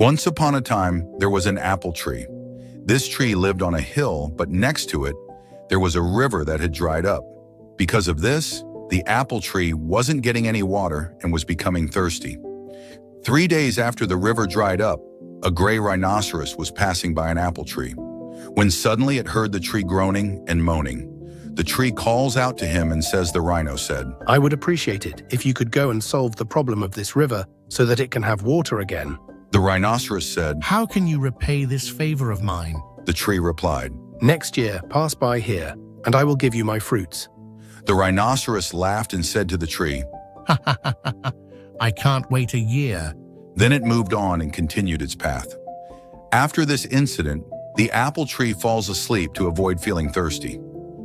Once upon a time, there was an apple tree. This tree lived on a hill, but next to it, there was a river that had dried up. Because of this, the apple tree wasn't getting any water and was becoming thirsty. 3 days after the river dried up, a gray rhinoceros was passing by an apple tree. When suddenly it heard the tree groaning and moaning. The tree calls out to him and says, the rhino said, "I would appreciate it if you could go and solve the problem of this river so that it can have water again." The rhinoceros said, "How can you repay this favor of mine?" The tree replied, "Next year, pass by here, and I will give you my fruits." The rhinoceros laughed and said to the tree, "I can't wait a year." Then it moved on and continued its path. After this incident, the apple tree falls asleep to avoid feeling thirsty.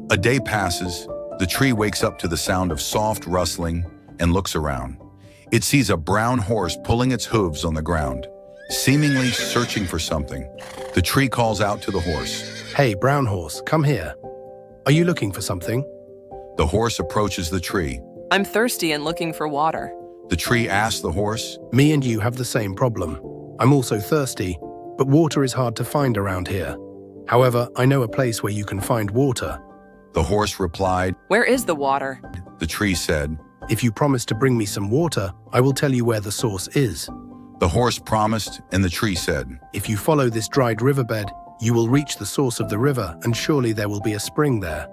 A day passes, the tree wakes up to the sound of soft rustling and looks around. It sees a brown horse pulling its hooves on the ground, seemingly searching for something. The tree calls out to the horse. "Hey, brown horse, come here. Are you looking for something?" The horse approaches the tree. I'm thirsty and looking for water. The tree asks the horse, "Me and you have the same problem. I'm also thirsty, but water is hard to find around here. However, I know a place where you can find water." The horse replied. Where is the water? The tree said. "If you promise to bring me some water, I will tell you where the source is." The horse promised, and the tree said, "If you follow this dried riverbed, you will reach the source of the river, and surely there will be a spring there."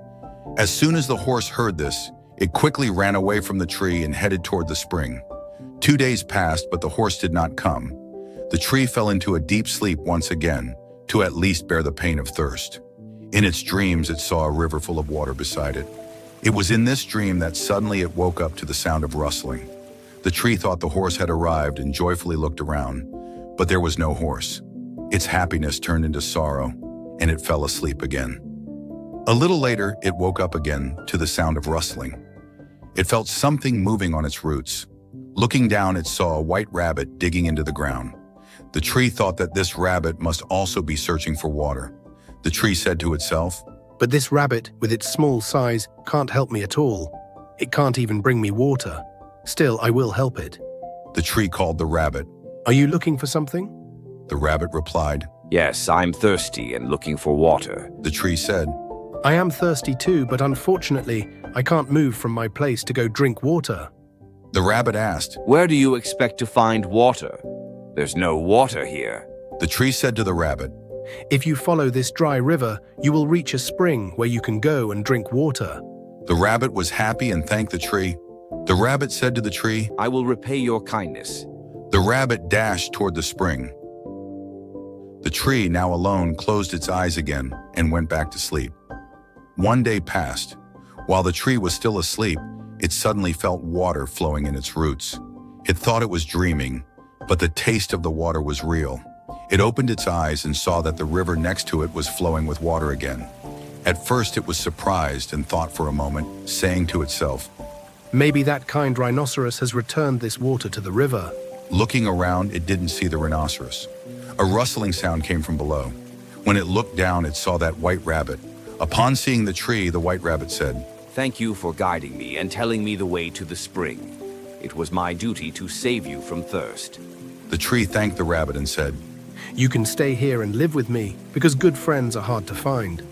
As soon as the horse heard this, it quickly ran away from the tree and headed toward the spring. 2 days passed, but the horse did not come. The tree fell into a deep sleep once again, to at least bear the pain of thirst. In its dreams, it saw a river full of water beside it. It was in this dream that suddenly it woke up to the sound of rustling. The tree thought the horse had arrived and joyfully looked around, but there was no horse. Its happiness turned into sorrow, and it fell asleep again. A little later, it woke up again to the sound of rustling. It felt something moving on its roots. Looking down, it saw a white rabbit digging into the ground. The tree thought that this rabbit must also be searching for water. The tree said to itself, "But this rabbit, with its small size, can't help me at all. It can't even bring me water. Still, I will help it." The tree called the rabbit. "Are you looking for something?" The rabbit replied. Yes, I'm thirsty and looking for water. The tree said, "I am thirsty too, but unfortunately, I can't move from my place to go drink water." The rabbit asked, Where do you expect to find water? There's no water here. The tree said to the rabbit, "If you follow this dry river, you will reach a spring where you can go and drink water." The rabbit was happy and thanked the tree. The rabbit said to the tree, I will repay your kindness. The rabbit dashed toward the spring. The tree, now alone, closed its eyes again and went back to sleep. 1 day passed. While the tree was still asleep, it suddenly felt water flowing in its roots. It thought it was dreaming, but the taste of the water was real. It opened its eyes and saw that the river next to it was flowing with water again. At first it was surprised and thought for a moment, saying to itself, "Maybe that kind rhinoceros has returned this water to the river." Looking around, it didn't see the rhinoceros. A rustling sound came from below. When it looked down, it saw that white rabbit. Upon seeing the tree, the white rabbit said, Thank you for guiding me and telling me the way to the spring. It was my duty to save you from thirst. The tree thanked the rabbit and said, "You can stay here and live with me because good friends are hard to find."